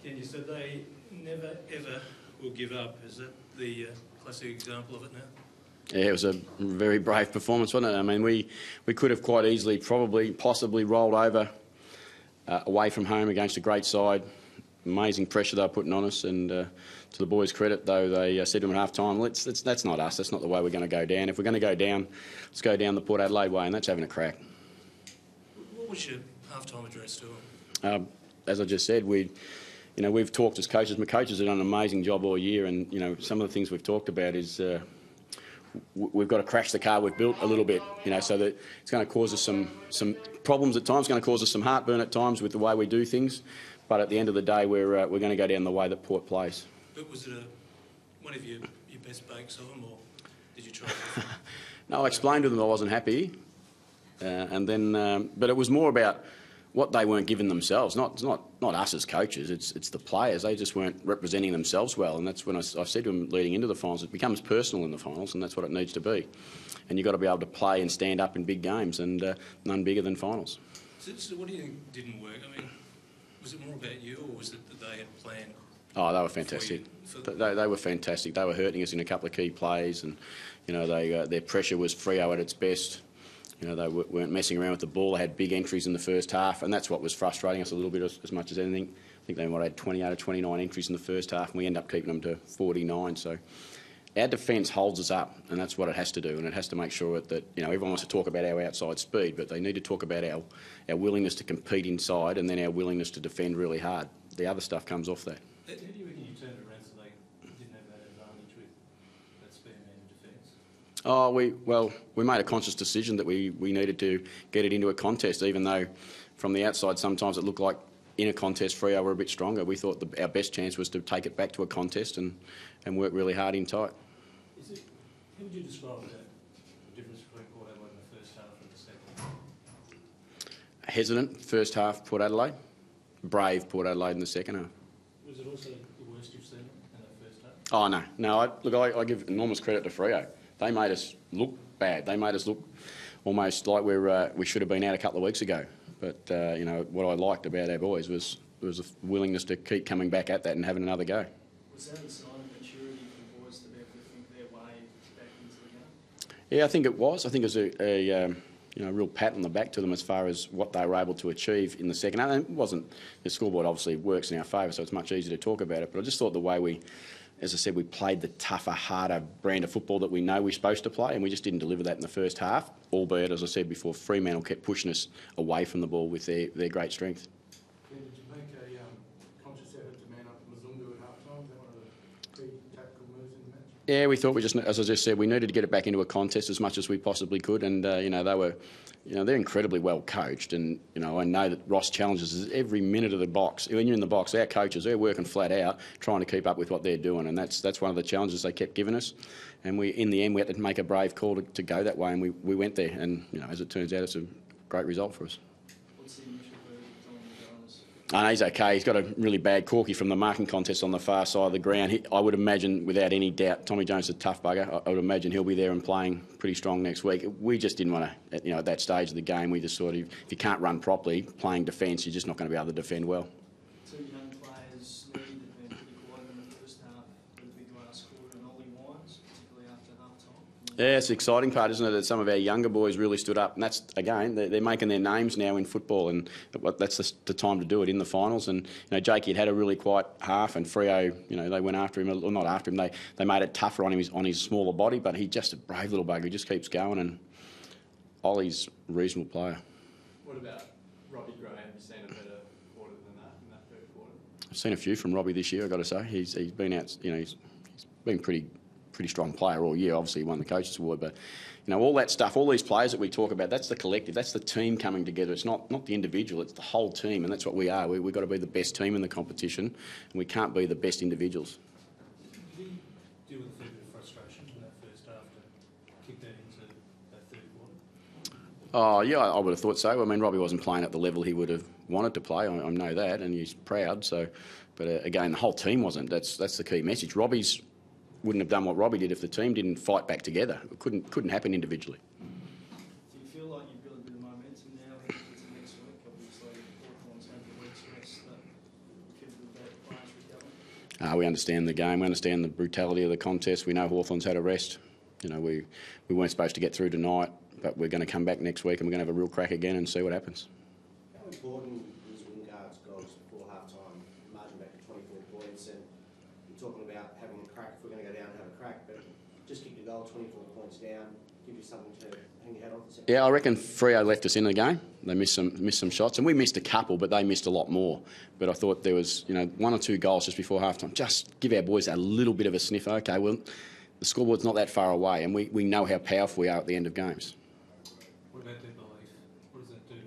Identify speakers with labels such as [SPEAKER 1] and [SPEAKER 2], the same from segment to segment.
[SPEAKER 1] Ken, you said they never ever will give up. Is that the classic example of it now?
[SPEAKER 2] Yeah, it was a very brave performance, wasn't it? I mean, we could have quite easily, possibly rolled over away from home against a great side. Amazing pressure they were putting on us, and to the boys' credit, though, they said to them at half-time, that's not us, that's not the way we're going to go down. If we're going to go down, let's go down the Port Adelaide way, and that's having a crack.
[SPEAKER 1] What was your half-time address to them?
[SPEAKER 2] As I just said, we've talked as coaches. My coaches have done an amazing job all year, and some of the things we've talked about is we've got to crash the car we've built a little bit, so that it's going to cause us some problems at times. It's going to cause us some heartburn at times with the way we do things. But at the end of the day, we're going to go down the way that Port plays.
[SPEAKER 1] But was it one of your best bakes of them, or did you try?
[SPEAKER 2] No, I explained to them I wasn't happy, but it was more about what they weren't giving themselves, not us as coaches. It's the players. They just weren't representing themselves well, and that's when I said to them leading into the finals, it becomes personal in the finals, and that's what it needs to be. And you've got to be able to play and stand up in big games, and none bigger than finals.
[SPEAKER 1] So what do you think didn't work? I mean, was it more about you, or was it that they had planned?
[SPEAKER 2] Oh, they were fantastic. They were fantastic. They were hurting us in a couple of key plays, and their pressure was Freo at its best. They weren't messing around with the ball. They had big entries in the first half, and that's what was frustrating us a little bit as much as anything. I think they might have had 28 or 29 entries in the first half, and we end up keeping them to 49. So our defence holds us up, and that's what it has to do, and it has to make sure that everyone wants to talk about our outside speed, but they need to talk about our willingness to compete inside, and then our willingness to defend really hard. The other stuff comes off that.
[SPEAKER 1] How do you reckon you turned it around so they didn't have that advantage with that spare man in defence?
[SPEAKER 2] Oh, we made a conscious decision that we needed to get it into a contest, even though from the outside sometimes it looked like in a contest Freo were a bit stronger. We thought our best chance was to take it back to a contest and work really hard in tight.
[SPEAKER 1] How would you describe the difference between Port Adelaide in the first half and the second?
[SPEAKER 2] Hesitant first half Port Adelaide, brave Port Adelaide in the second half.
[SPEAKER 1] Was it also the worst you've seen in that first half?
[SPEAKER 2] Oh, no. I give enormous credit to Freo. They made us look bad. They made us look almost like we should have been out a couple of weeks ago. But, what I liked about our boys was a willingness to keep coming back at that and having another go.
[SPEAKER 3] Was that a sign of maturity for the boys to be able to think their way back into the game?
[SPEAKER 2] Yeah, I think it was. I think it was a real pat on the back to them as far as what they were able to achieve in the second half. And it wasn't, the scoreboard obviously works in our favour, so it's much easier to talk about it. But I just thought the way as I said, we played the tougher, harder brand of football that we know we're supposed to play, and we just didn't deliver that in the first half, albeit, as I said before, Fremantle kept pushing us away from the ball with their great strength.
[SPEAKER 4] Did you make a conscious effort to man up Mzungu at half-time? Was that one of the key tactical moves in the match?
[SPEAKER 2] Yeah, we thought as I just said, we needed to get it back into a contest as much as we possibly could, and they were, they're incredibly well coached, and I know that Ross challenges us every minute of the box. When you're in the box, our coaches, they're working flat out trying to keep up with what they're doing, and that's one of the challenges they kept giving us. And in the end, we had to make a brave call to go that way, and we went there, and as it turns out, it's a great result for us.
[SPEAKER 3] What's the initial verdict on the Giants?
[SPEAKER 2] I know he's okay. He's got a really bad corky from the marking contest on the far side of the ground. I would imagine, without any doubt, Tommy Jones is a tough bugger. I would imagine he'll be there and playing pretty strong next week. We just didn't want to, at that stage of the game, we just thought if you can't run properly, playing defence, you're just not going to be able to defend well.
[SPEAKER 3] Two young players leading the defence pretty quiet in the first half with a big last quarter and Ollie Wines, particularly after half-time.
[SPEAKER 2] Yeah, it's the exciting part, isn't it, that some of our younger boys really stood up. And that's, again, they're making their names now in football, and that's the time to do it in the finals. And, Jakey had a really quiet half, and Freo, they went after him, or not after him, they made it tougher on him on his smaller body, but he's just a brave little bugger. He just keeps going, and Ollie's a reasonable player.
[SPEAKER 5] What about Robbie Gray? Have you seen a better quarter than that in that third quarter?
[SPEAKER 2] I've seen a few from Robbie this year, I've got to say. He's been out, he's been pretty strong player all year. Obviously, he won the Coaches Award, but all that stuff, all these players that we talk about, that's the collective, that's the team coming together. It's not the individual, it's the whole team, and that's what we are. We've got to be the best team in the competition, and we can't be the best individuals.
[SPEAKER 1] Did he deal with a fair bit of frustration in that first half to kick that into that third quarter?
[SPEAKER 2] Oh, yeah, I would have thought so. I mean, Robbie wasn't playing at the level he would have wanted to play. I know that, and he's proud. So, but again, the whole team wasn't. That's the key message. Robbie's wouldn't have done what Robbie did if the team didn't fight back together. It couldn't happen individually.
[SPEAKER 3] Do you feel like you've got a bit of momentum now heading into next week? Obviously, Hawthorn's had the week's rest that could be better players
[SPEAKER 2] We understand the game. We understand the brutality of the contest. We know Hawthorn's had a rest. You know, we weren't supposed to get through tonight, but we're going to come back next week and we're going to have a real crack again and see what happens.
[SPEAKER 6] How important was Wingard's goals before half-time, margin back to 24 points, and you're talking about having a crack, if we're going to go down and have a crack, but just kick the goal 24 points down, give you something to hang your head on.
[SPEAKER 2] Yeah, I reckon Freo left us in the game. They missed some shots, and we missed a couple, but they missed a lot more. But I thought there was, you know, 1 or 2 goals just before half-time. Just give our boys a little bit of a sniff. Okay, well, the scoreboard's not that far away, and we know how powerful we are at the end of games.
[SPEAKER 1] What about their belief? What does that do to it?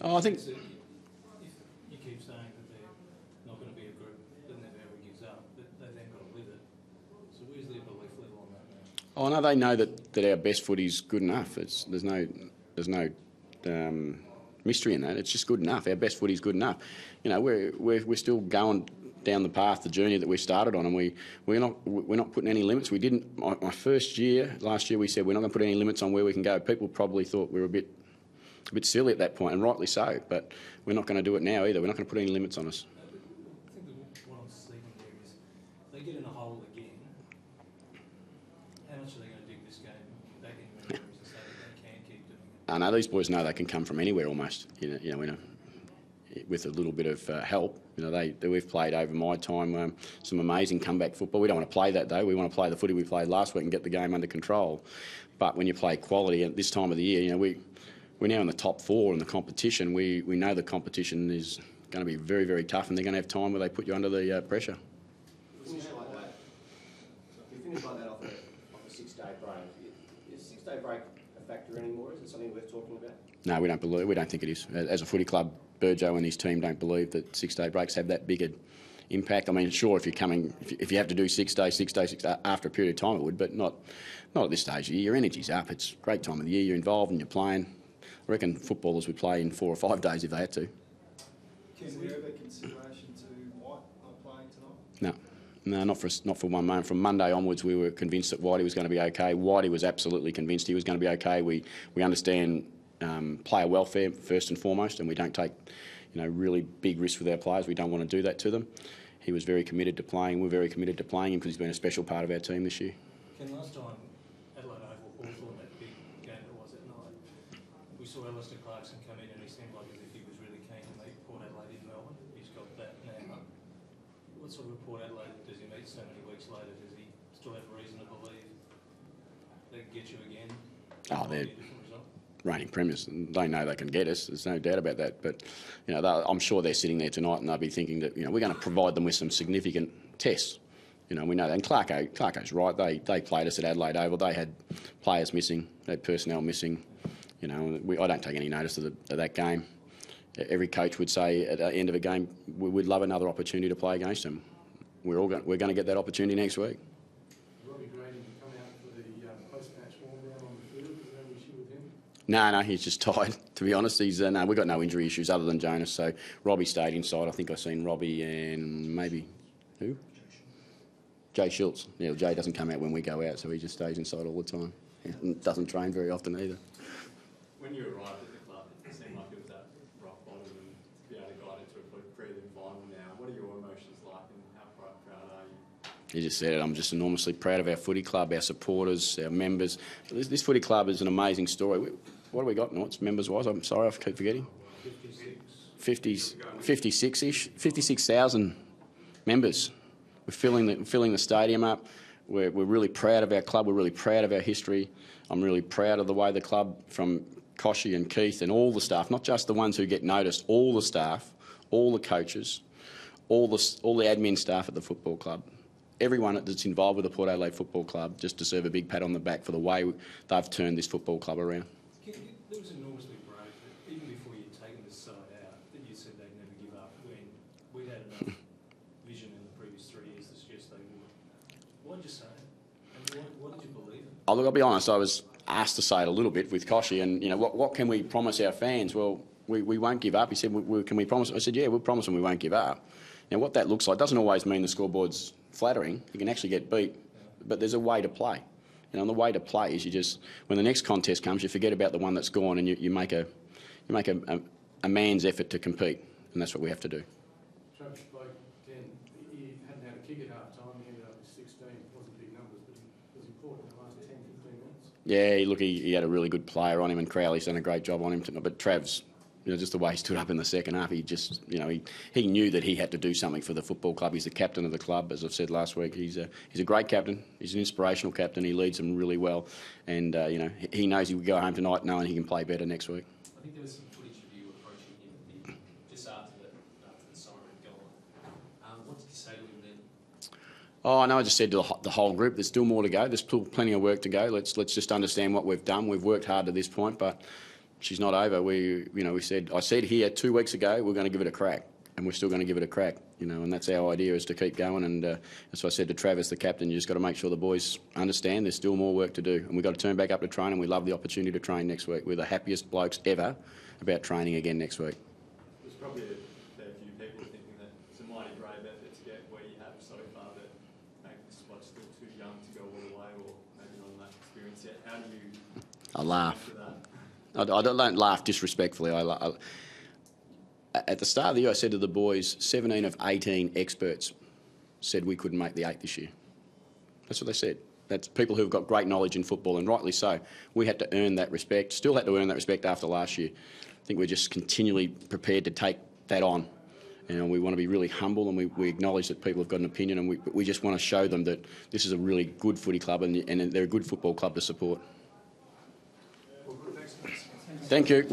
[SPEAKER 2] Oh, I think...
[SPEAKER 1] If you keep saying that they're not going to be a group that never ever gives up, that they then got to live it. So where's their belief level on that now?
[SPEAKER 2] Oh no, they know that our best footy's good enough. There's no mystery in that. It's just good enough. Our best footy's good enough. You know, we're still going down the path, the journey that we started on, and we're not putting any limits. We didn't. My first year, last year, we said we're not going to put any limits on where we can go. People probably thought we were a bit silly at that point, and rightly so. But we're not going to do it now either. We're not going to put any limits on us.
[SPEAKER 1] I think that what I'm seeing there is they get in a hole again. How much are they going to dig this game back in memories and say that they can keep doing it?
[SPEAKER 2] I know these boys know they can come from anywhere almost. You know, with a little bit of help. You know, we've played over my time some amazing comeback football. We don't want to play that though. We want to play the footy we played last week and get the game under control. But when you play quality at this time of the year, you know, we're now in the top 4 in the competition. We know the competition is going to be very, very tough, and they're going to have time where they put you under the pressure.
[SPEAKER 6] You finish like that off a 6-day break. Is 6-day break a factor anymore? Is it something worth talking about?
[SPEAKER 2] No, we don't think it is. As a footy club, Burjo and his team don't believe that 6-day breaks have that big an impact. I mean, sure, if you have to do 6 days after a period of time, it would, but not at this stage of the year. Your energy's up. It's a great time of the year. You're involved and you're playing. I reckon footballers would play in 4 or 5 days if they had to.
[SPEAKER 3] Is there ever consideration to White not playing tonight?
[SPEAKER 2] No, not for one moment. From Monday onwards, we were convinced that Whitey was going to be okay. Whitey was absolutely convinced he was going to be okay. We understand player welfare first and foremost, and we don't take, you know, really big risks with our players. We don't want to do that to them. He was very committed to playing. We're very committed to playing him because he's been a special part of our team this year.
[SPEAKER 1] Ken, last time Adelaide Oval, Hawthorn, that big game that was at night, we saw Alistair Clarkson come in and he seemed like as if he was really keen to meet Port Adelaide in Melbourne. He's got that now. What sort of Port Adelaide does he meet so many weeks later? Does he still have reason to believe they can get you again?
[SPEAKER 2] Oh, they're reigning premiers. They know they can get us. There's no doubt about that. But you know, I'm sure they're sitting there tonight and they'll be thinking that, you know, we're going to provide them with some significant tests. You know, we know that. And Clarko's right. They played us at Adelaide Oval. They had players missing. They had personnel missing. You know, I don't take any notice of that game. Every coach would say at the end of a game, we'd love another opportunity to play against them. We're going to get that opportunity next week.
[SPEAKER 4] Robbie Gray didn't come out for the post-match warm-down on the field. Is there an issue with him?
[SPEAKER 2] No, he's just tired, to be honest. We've got no injury issues other than Jonas, so Robbie stayed inside. I think I've seen Robbie and maybe, who? Jay Schultz. Yeah, well, Jay doesn't come out when we go out, so he just stays inside all the time. He doesn't train very often either.
[SPEAKER 5] When you arrived at the club, it seemed like it was at rock bottom, and to be able to guide it to a prelim final now, what are your emotions like and how proud are you?
[SPEAKER 2] You just said it. I'm just enormously proud of our footy club, our supporters, our members. This footy club is an amazing story. What have we got, Norts, members-wise? I'm sorry, I keep forgetting. 56-ish, 56,000 members. We're filling the stadium up. We're really proud of our club. We're really proud of our history. I'm really proud of the way the club, from Koshy and Keith and all the staff, not just the ones who get noticed, all the staff, all the coaches, all the admin staff at the football club, everyone that's involved with the Port Adelaide Football Club just deserve a big pat on the back for the way they've turned this football club around.
[SPEAKER 1] It was enormously brave that even before you'd taken this side out, that you said they'd never give up when we'd had enough vision in the previous 3 years to suggest they would. What did you say? And what did you believe in?
[SPEAKER 2] Oh, look, I'll be honest, I was asked to say it a little bit with Koshy, and, you know, what can we promise our fans? Well, we won't give up. He said, can we promise? I said, yeah, we'll promise them we won't give up. Now, what that looks like doesn't always mean the scoreboard's flattering. You can actually get beat, but there's a way to play. You know, and the way to play is you just, when the next contest comes, you forget about the one that's gone and you make a man's effort to compete, and that's what we have to do.
[SPEAKER 4] Travis spoke, Dan, he
[SPEAKER 2] Yeah, look, he had a really good player on him, and Crowley's done a great job on him. But Trav's, just the way he stood up in the second half, he just, he knew that he had to do something for the football club. He's the captain of the club, as I've said last week. He's a great captain. He's an inspirational captain. He leads them really well, and he knows he will go home tonight knowing he can play better next week.
[SPEAKER 7] I think there was some footage of you approaching him just after the siren had gone. What did you say to him then?
[SPEAKER 2] Oh, I know. I just said to the whole group, there's still more to go. There's still plenty of work to go. Let's just understand what we've done. We've worked hard to this point, but she's not over. I said here 2 weeks ago we're going to give it a crack, and we're still going to give it a crack. And that's our idea, is to keep going. And that's what I said to Travis, the captain. You just got to make sure the boys understand there's still more work to do, and we've got to turn back up to training. We love the opportunity to train next week. We're the happiest blokes ever about training again next week.
[SPEAKER 5] There's probably a fair few people thinking that it's a mighty brave effort to get where you have so far, but maybe this squad's still too young to go all the way, or maybe not enough experience yet. How do you
[SPEAKER 2] I laugh.
[SPEAKER 5] answer that?
[SPEAKER 2] I don't laugh disrespectfully. At the start of the year, I said to the boys, 17 of 18 experts said we couldn't make the 8 this year. That's what they said. That's people who've got great knowledge in football, and rightly so. We had to earn that respect, still had to earn that respect after last year. I think we're just continually prepared to take that on. We want to be really humble, and we acknowledge that people have got an opinion, and we just want to show them that this is a really good footy club, and they're a good football club to support.
[SPEAKER 1] Well, good, thanks.
[SPEAKER 2] Thank you.